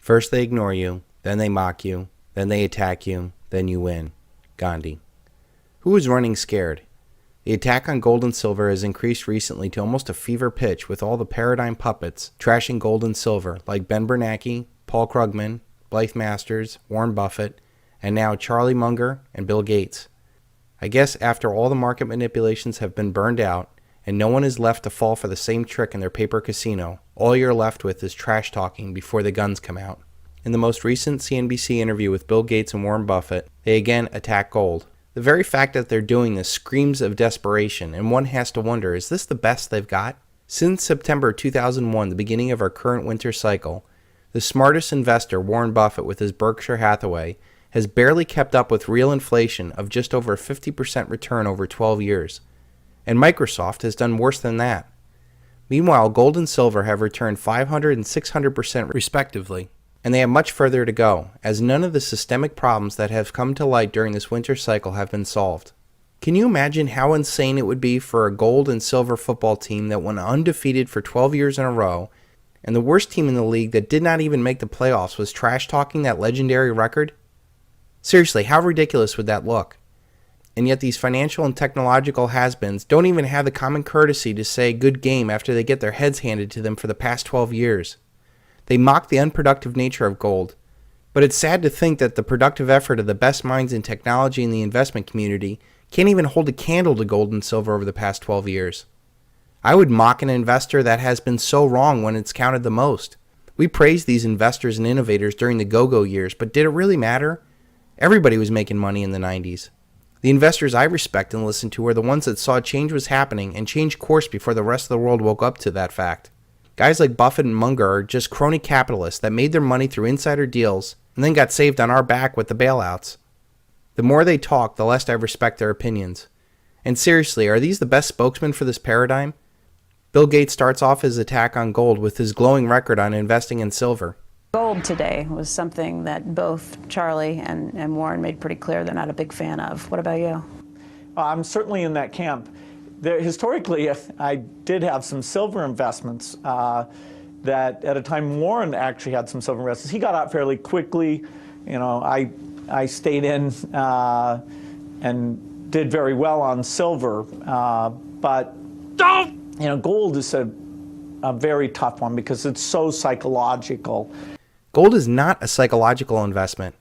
First they ignore you, then they mock you, then they attack you, then you win. Gandhi. Who is running scared? The attack on gold and silver has increased recently to almost a fever pitch, with all the paradigm puppets trashing gold and silver, like Ben Bernanke, Paul Krugman, Blythe Masters, Warren Buffett, and now Charlie Munger and Bill Gates. I guess after all the market manipulations have been burned out, and no one is left to fall for the same trick in their paper casino, all you're left with is trash talking before the guns come out. In the most recent CNBC interview with Bill Gates and Warren Buffett, they again attack gold. The very fact that they're doing this screams of desperation, and one has to wonder, is this the best they've got? Since September 2001, the beginning of our current winter cycle, the smartest investor, Warren Buffett with his Berkshire Hathaway, has barely kept up with real inflation of just over a 50% return over 12 years. And Microsoft has done worse than that. Meanwhile, gold and silver have returned 500 and 600% respectively, and they have much further to go, as none of the systemic problems that have come to light during this winter cycle have been solved. Can you imagine how insane it would be for a gold and silver football team that went undefeated for 12 years in a row, and the worst team in the league that did not even make the playoffs was trash-talking that legendary record? Seriously, how ridiculous would that look? And yet these financial and technological has-beens don't even have the common courtesy to say good game after they get their heads handed to them for the past 12 years. They mock the unproductive nature of gold, but it's sad to think that the productive effort of the best minds in technology and the investment community can't even hold a candle to gold and silver over the past 12 years. I would mock an investor that has been so wrong when it's counted the most. We praised these investors and innovators during the go-go years, but did it really matter? Everybody was making money in the 90s. The investors I respect and listen to are the ones that saw change was happening and changed course before the rest of the world woke up to that fact. Guys like Buffett and Munger are just crony capitalists that made their money through insider deals and then got saved on our back with the bailouts. The more they talk, the less I respect their opinions. And seriously, are these the best spokesmen for this paradigm? Bill Gates starts off his attack on gold with his glowing record on investing in silver. Gold today was something that both Charlie and Warren made pretty clear they're not a big fan of. What about you? I'm certainly in that camp. Historically, I did have some silver investments that at a time Warren actually had some silver investments. He got out fairly quickly. You know, I stayed in and did very well on silver. But, you know, gold is a very tough one because it's so psychological. Gold is not a psychological investment.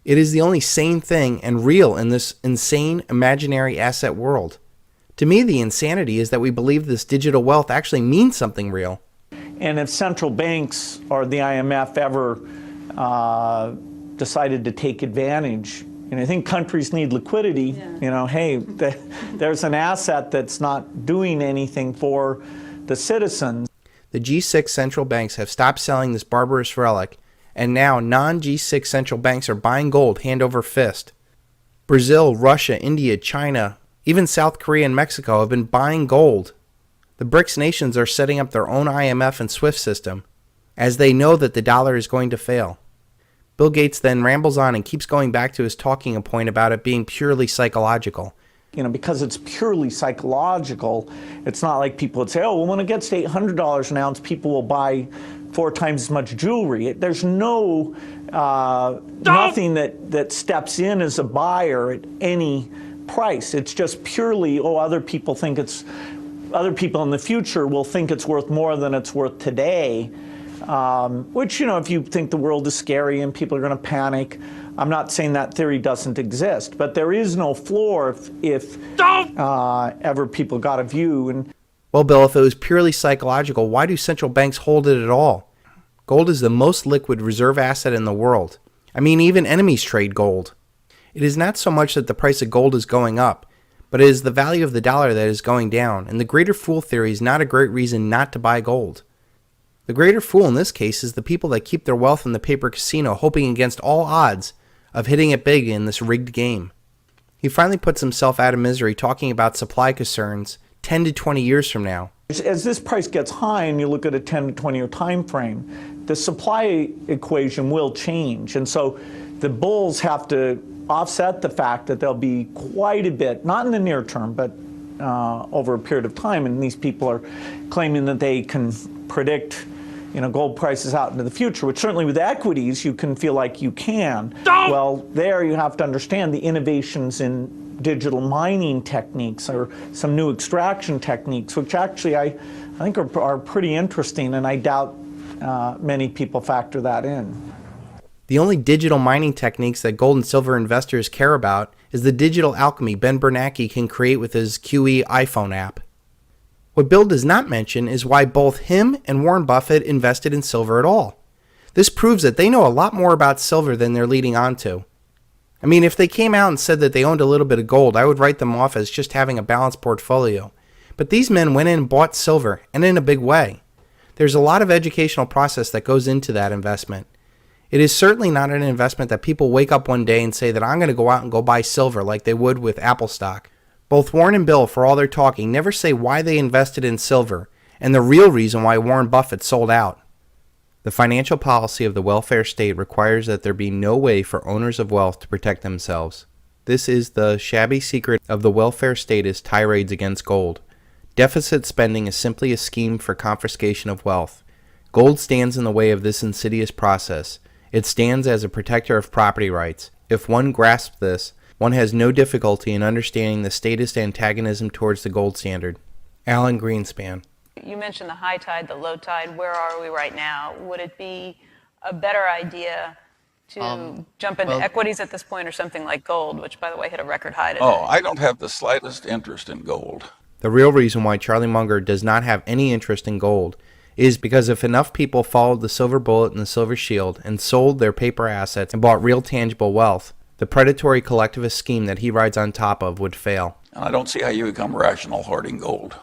It is the only sane thing and real in this insane imaginary asset world. To me, the insanity is that we believe this digital wealth actually means something real. And if central banks or the IMF ever decided to take advantage, and I think countries need liquidity, you know, hey, there's an asset that's not doing anything for the citizens. The G6 central banks have stopped selling this barbarous relic, and now non-G6 central banks are buying gold hand over fist. Brazil, Russia, India, China, even South Korea and Mexico have been buying gold. The BRICS nations are setting up their own IMF and SWIFT system, as they know that the dollar is going to fail. Bill Gates then rambles on and keeps going back to his talking point about it being purely psychological. You know, because it's purely psychological, it's not like people would say, oh, well, when it gets to $800 an ounce, people will buy 4 times as much jewelry. There's no, nothing that steps in as a buyer at any price. It's just purely, oh, other people in the future will think it's worth more than it's worth today. Which, you know, if you think the world is scary and people are going to panic, I'm not saying that theory doesn't exist, but there is no floor if ever people got a view. Well, Bill, if it was purely psychological, why do central banks hold it at all? Gold is the most liquid reserve asset in the world. I mean, even enemies trade gold. It is not so much that the price of gold is going up, but it is the value of the dollar that is going down, and the greater fool theory is not a great reason not to buy gold. The greater fool in this case is the people that keep their wealth in the paper casino, hoping against all odds of hitting it big in this rigged game. He finally puts himself out of misery talking about supply concerns 10 to 20 years from now. As this price gets high and you look at a 10 to 20 year time frame, the supply equation will change. And so the bulls have to offset the fact that there'll be quite a bit, not in the near term, but over a period of time. And these people are claiming that they can predict, gold prices out into the future, which certainly with equities you can feel like you can. Well, there you have to understand the innovations in digital mining techniques or some new extraction techniques, which actually I think are pretty interesting, and I doubt many people factor that in. The only digital mining techniques that gold and silver investors care about is the digital alchemy Ben Bernanke can create with his QE iPhone app. What Bill does not mention is why both him and Warren Buffett invested in silver at all. This proves that they know a lot more about silver than they're leading on to. I mean, if they came out and said that they owned a little bit of gold, I would write them off as just having a balanced portfolio. But these men went in and bought silver, and in a big way. There's a lot of educational process that goes into that investment. It is certainly not an investment that people wake up one day and say that I'm going to go out and go buy silver like they would with Apple stock. Both Warren and Bill, for all their talking, never say why they invested in silver and the real reason why Warren Buffett sold out. The financial policy of the welfare state requires that there be no way for owners of wealth to protect themselves. This is the shabby secret of the welfare state's tirades against gold. Deficit spending is simply a scheme for confiscation of wealth. Gold stands in the way of this insidious process. It stands as a protector of property rights. If one grasps this, one has no difficulty in understanding the statist antagonism towards the gold standard. Alan Greenspan. You mentioned the high tide, the low tide. Where are we right now? Would it be a better idea to jump into equities at this point, or something like gold, which, by the way, hit a record high today? Oh, I don't have the slightest interest in gold. The real reason why Charlie Munger does not have any interest in gold is because if enough people followed the silver bullet and the Silvershield and sold their paper assets and bought real tangible wealth, the predatory collectivist scheme that he rides on top of would fail. And I don't see how you become rational hoarding gold.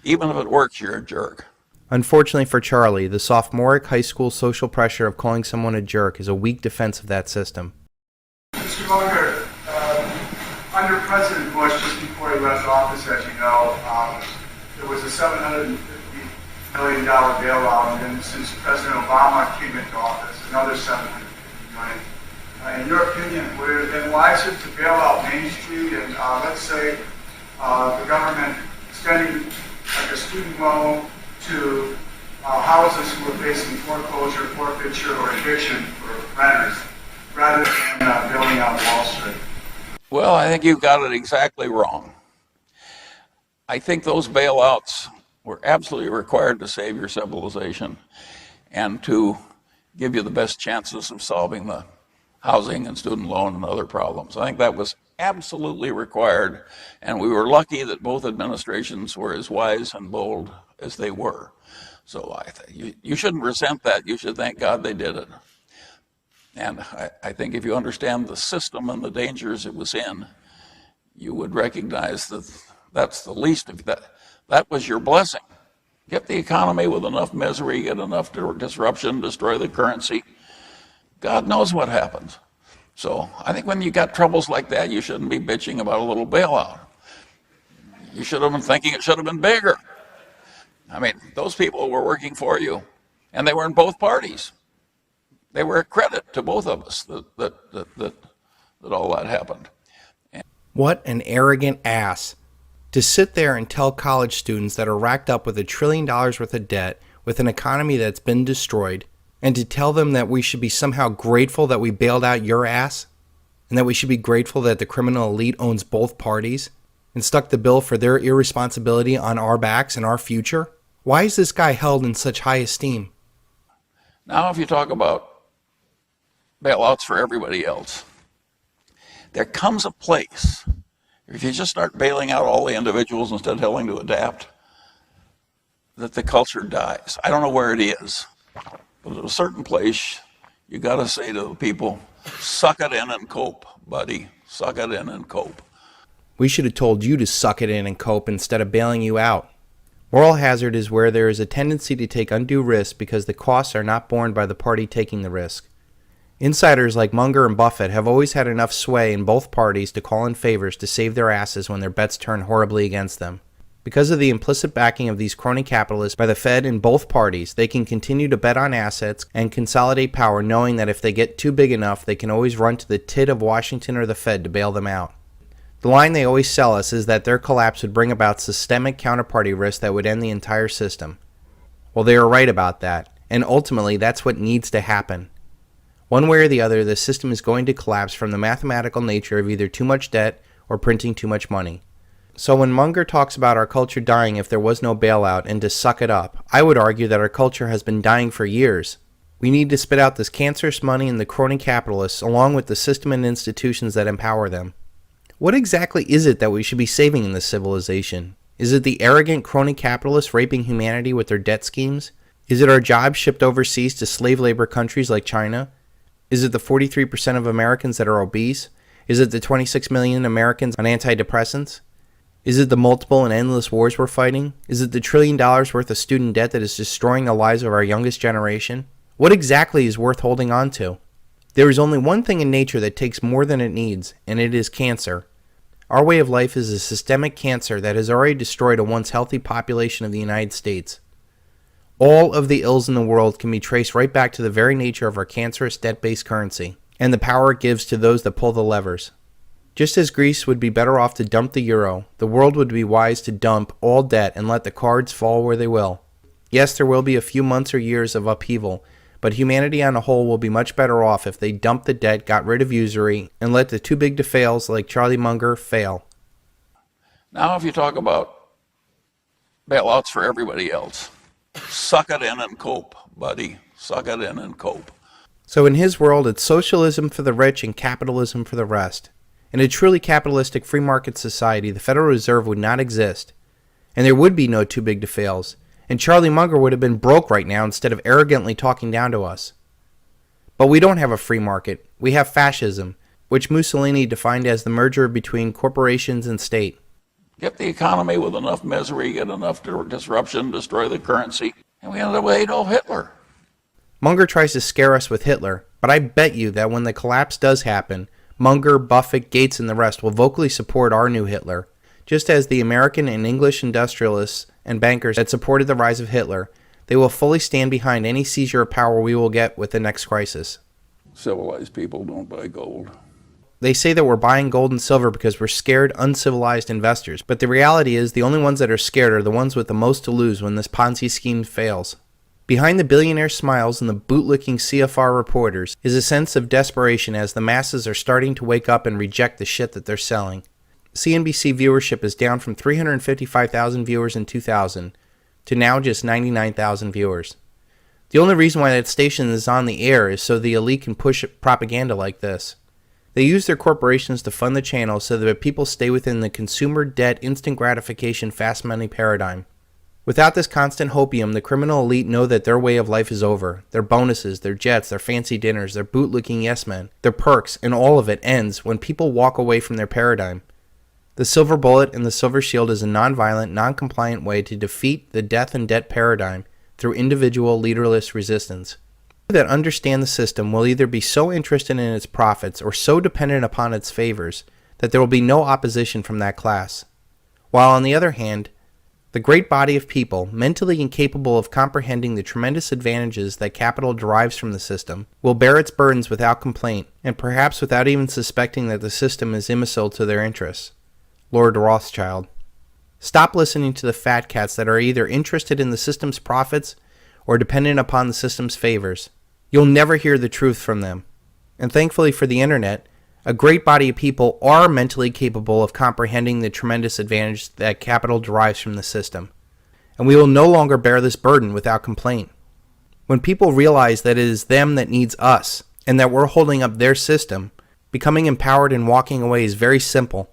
Even if it works, you're a jerk. Unfortunately for Charlie, the sophomoric high school social pressure of calling someone a jerk is a weak defense of that system. Mr. Munger, under President Bush, just before he left office, as you know, there was a $750 million bailout, and then since President Obama came into office, another $750 million. In your opinion, would it have been wiser to bail out Main Street and, let's say, the government extending like a student loan to houses who are facing foreclosure, forfeiture, or eviction for renters, rather than bailing out Wall Street? Well, I think you've got it exactly wrong. I think those bailouts were absolutely required to save your civilization and to give you the best chances of solving the housing and student loan and other problems. I think that was absolutely required, and we were lucky that both administrations were as wise and bold as they were. So you shouldn't resent that. You should thank God they did it. And I think if you understand the system and the dangers it was in, you would recognize that that's the least of that. That was your blessing. Get the economy with enough misery, get enough disruption, destroy the currency. God knows what happens. So I think when you got troubles like that, you shouldn't be bitching about a little bailout. You should have been thinking it should have been bigger. I mean, those people were working for you, and they were in both parties. They were a credit to both of us that all that happened. What an arrogant ass. To sit there and tell college students that are racked up with $1 trillion worth of debt, with an economy that's been destroyed, and to tell them that we should be somehow grateful that we bailed out your ass, and that we should be grateful that the criminal elite owns both parties, and stuck the bill for their irresponsibility on our backs and our future? Why is this guy held in such high esteem? Now, if you talk about bailouts for everybody else, there comes a place, if you just start bailing out all the individuals instead of having to adapt, that the culture dies. I don't know where it is, but at a certain place, you got to say to the people, suck it in and cope, buddy. Suck it in and cope. We should have told you to suck it in and cope instead of bailing you out. Moral hazard is where there is a tendency to take undue risks because the costs are not borne by the party taking the risk. Insiders like Munger and Buffett have always had enough sway in both parties to call in favors to save their asses when their bets turn horribly against them. Because of the implicit backing of these crony capitalists by the Fed in both parties, they can continue to bet on assets and consolidate power, knowing that if they get too big enough, they can always run to the tit of Washington or the Fed to bail them out. The line they always sell us is that their collapse would bring about systemic counterparty risk that would end the entire system. Well, they are right about that, and ultimately that's what needs to happen. One way or the other, the system is going to collapse from the mathematical nature of either too much debt or printing too much money. So when Munger talks about our culture dying if there was no bailout and to suck it up, I would argue that our culture has been dying for years. We need to spit out this cancerous money and the crony capitalists along with the system and institutions that empower them. What exactly is it that we should be saving in this civilization? Is it the arrogant crony capitalists raping humanity with their debt schemes? Is it our jobs shipped overseas to slave labor countries like China? Is it the 43% of Americans that are obese? Is it the 26 million Americans on antidepressants? Is it the multiple and endless wars we're fighting? Is it the $1 trillion worth of student debt that is destroying the lives of our youngest generation? What exactly is worth holding on to? There is only one thing in nature that takes more than it needs, and it is cancer. Our way of life is a systemic cancer that has already destroyed a once healthy population of the United States. All of the ills in the world can be traced right back to the very nature of our cancerous debt-based currency, and the power it gives to those that pull the levers. Just as Greece would be better off to dump the euro, the world would be wise to dump all debt and let the cards fall where they will. Yes, there will be a few months or years of upheaval, but humanity on a whole will be much better off if they dump the debt, got rid of usury, and let the too big to fails like Charlie Munger fail. Now if you talk about bailouts for everybody else, suck it in and cope, buddy. Suck it in and cope. So in his world, it's socialism for the rich and capitalism for the rest. In a truly capitalistic free market society, the Federal Reserve would not exist, and there would be no too big to fails, and Charlie Munger would have been broke right now instead of arrogantly talking down to us. But we don't have a free market. We have fascism, which Mussolini defined as the merger between corporations and state. Get the economy with enough misery, get enough disruption, destroy the currency, and we ended up with Adolf Hitler. Munger tries to scare us with Hitler, but I bet you that when the collapse does happen, Munger, Buffett, Gates, and the rest will vocally support our new Hitler, just as the American and English industrialists and bankers that supported the rise of Hitler. They will fully stand behind any seizure of power we will get with the next crisis. Civilized people don't buy gold. They say that we're buying gold and silver because we're scared, uncivilized investors, but the reality is the only ones that are scared are the ones with the most to lose when this Ponzi scheme fails. Behind the billionaire smiles and the bootlicking CFR reporters is a sense of desperation as the masses are starting to wake up and reject the shit that they're selling. CNBC viewership is down from 355,000 viewers in 2000 to now just 99,000 viewers. The only reason why that station is on the air is so the elite can push propaganda like this. They use their corporations to fund the channel so that people stay within the consumer debt instant gratification fast money paradigm. Without this constant hopium, the criminal elite know that their way of life is over. Their bonuses, their jets, their fancy dinners, their bootlicking yes men, their perks, and all of it ends when people walk away from their paradigm. The silver bullet and the Silvershield is a non-violent, non-compliant way to defeat the death and debt paradigm through individual leaderless resistance. People that understand the system will either be so interested in its profits or so dependent upon its favors that there will be no opposition from that class. While on the other hand, the great body of people, mentally incapable of comprehending the tremendous advantages that capital derives from the system, will bear its burdens without complaint, and perhaps without even suspecting that the system is imbecile to their interests. Lord Rothschild. Stop listening to the fat cats that are either interested in the system's profits or dependent upon the system's favors. You'll never hear the truth from them. And thankfully for the internet, a great body of people are mentally capable of comprehending the tremendous advantage that capital derives from the system. And we will no longer bear this burden without complaint. When people realize that it is them that needs us, and that we're holding up their system, becoming empowered and walking away is very simple.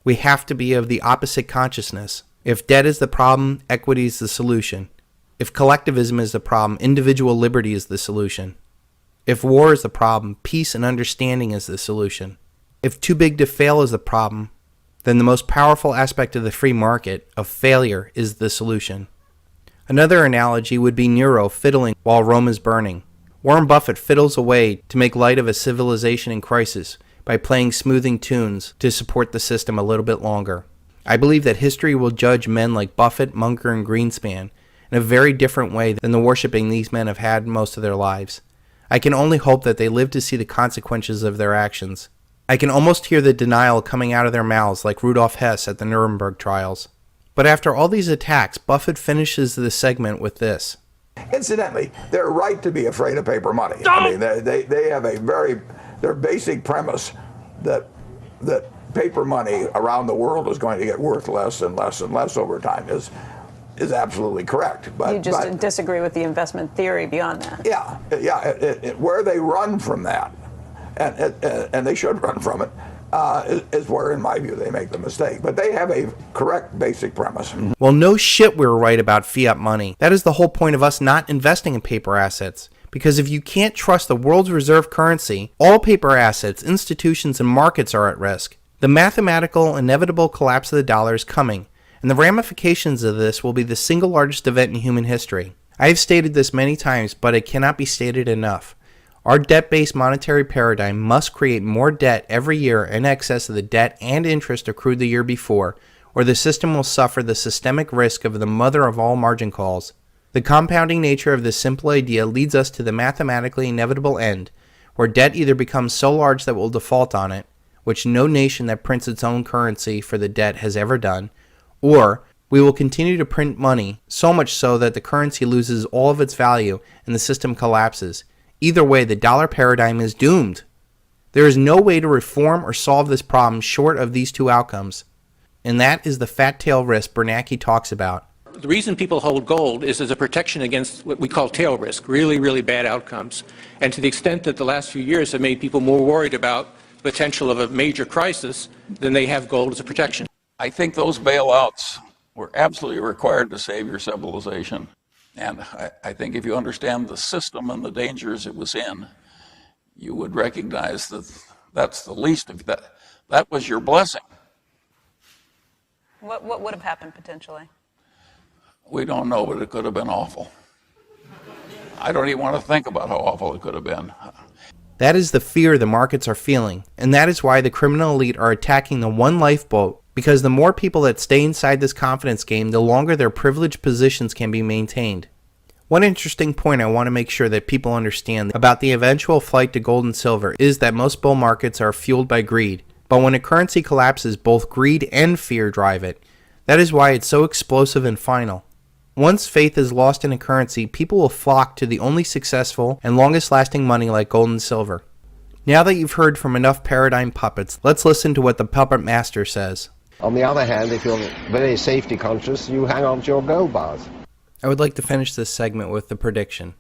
We have to be of the opposite consciousness. If debt is the problem, equity is the solution. If collectivism is the problem, individual liberty is the solution. If war is the problem, peace and understanding is the solution. If too big to fail is the problem, then the most powerful aspect of the free market, of failure, is the solution. Another analogy would be Nero fiddling while Rome is burning. Warren Buffett fiddles away to make light of a civilization in crisis by playing smoothing tunes to support the system a little bit longer. I believe that history will judge men like Buffett, Munger, and Greenspan in a very different way than the worshipping these men have had most of their lives. I can only hope that they live to see the consequences of their actions. I can almost hear the denial coming out of their mouths like Rudolf Hess at the Nuremberg trials. But after all these attacks, Buffett finishes the segment with this. Incidentally, they're right to be afraid of paper money. I mean, they have their basic premise that paper money around the world is going to get worth less and less and less over time is absolutely correct. But you just disagree with the investment theory beyond that. Yeah. Where they run from that, and they should run from it, is where, in my view, they make the mistake. But they have a correct basic premise. Well, no shit we were right about fiat money. That is the whole point of us not investing in paper assets. Because if you can't trust the world's reserve currency, all paper assets, institutions, and markets are at risk. The mathematical, inevitable collapse of the dollar is coming, and the ramifications of this will be the single largest event in human history. I have stated this many times, but it cannot be stated enough. Our debt-based monetary paradigm must create more debt every year in excess of the debt and interest accrued the year before, or the system will suffer the systemic risk of the mother of all margin calls. The compounding nature of this simple idea leads us to the mathematically inevitable end, where debt either becomes so large that we'll default on it, which no nation that prints its own currency for the debt has ever done, or we will continue to print money, so much so that the currency loses all of its value and the system collapses. Either way, the dollar paradigm is doomed. There is no way to reform or solve this problem short of these two outcomes, and that is the fat tail risk Bernanke talks about. The reason people hold gold is as a protection against what we call tail risk, really, really bad outcomes. And to the extent that the last few years have made people more worried about the potential of a major crisis, then they have gold as a protection. I think those bailouts were absolutely required to save your civilization. And I think if you understand the system and the dangers it was in, you would recognize that that's the least of that. That was your blessing. What would have happened potentially? We don't know, but it could have been awful. I don't even want to think about how awful it could have been. That is the fear the markets are feeling, and that is why the criminal elite are attacking the one lifeboat, because the more people that stay inside this confidence game, the longer their privileged positions can be maintained. One interesting point I want to make sure that people understand about the eventual flight to gold and silver is that most bull markets are fueled by greed, but when a currency collapses, both greed and fear drive it. That is why it's so explosive and final. Once faith is lost in a currency, people will flock to the only successful and longest lasting money like gold and silver. Now that you've heard from enough paradigm puppets, let's listen to what the puppet master says. On the other hand, if you're very safety conscious, you hang on to your gold bars. I would like to finish this segment with the prediction.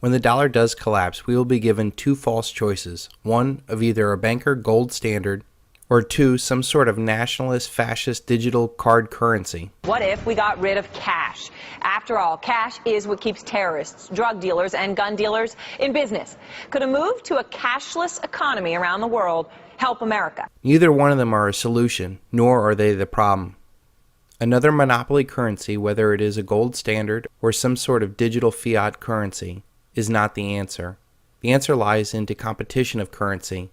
When the dollar does collapse, we will be given two false choices. One, of either a banker gold standard, or two, some sort of nationalist, fascist digital card currency. What if we got rid of cash? After all, cash is what keeps terrorists, drug dealers, and gun dealers in business. Could a move to a cashless economy around the world help America? Neither one of them are a solution, nor are they the problem. Another monopoly currency, whether it is a gold standard or some sort of digital fiat currency, is not the answer. The answer lies into competition of currency.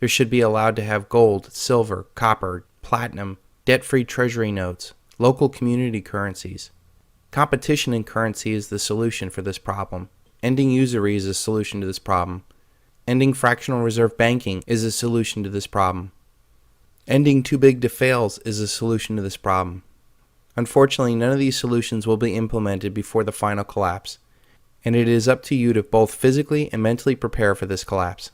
There should be allowed to have gold, silver, copper, platinum, debt-free treasury notes, local community currencies. Competition in currency is the solution for this problem. Ending usury is a solution to this problem. Ending fractional reserve banking is a solution to this problem. Ending too big to fail is a solution to this problem. Unfortunately, none of these solutions will be implemented before the final collapse, and it is up to you to both physically and mentally prepare for this collapse.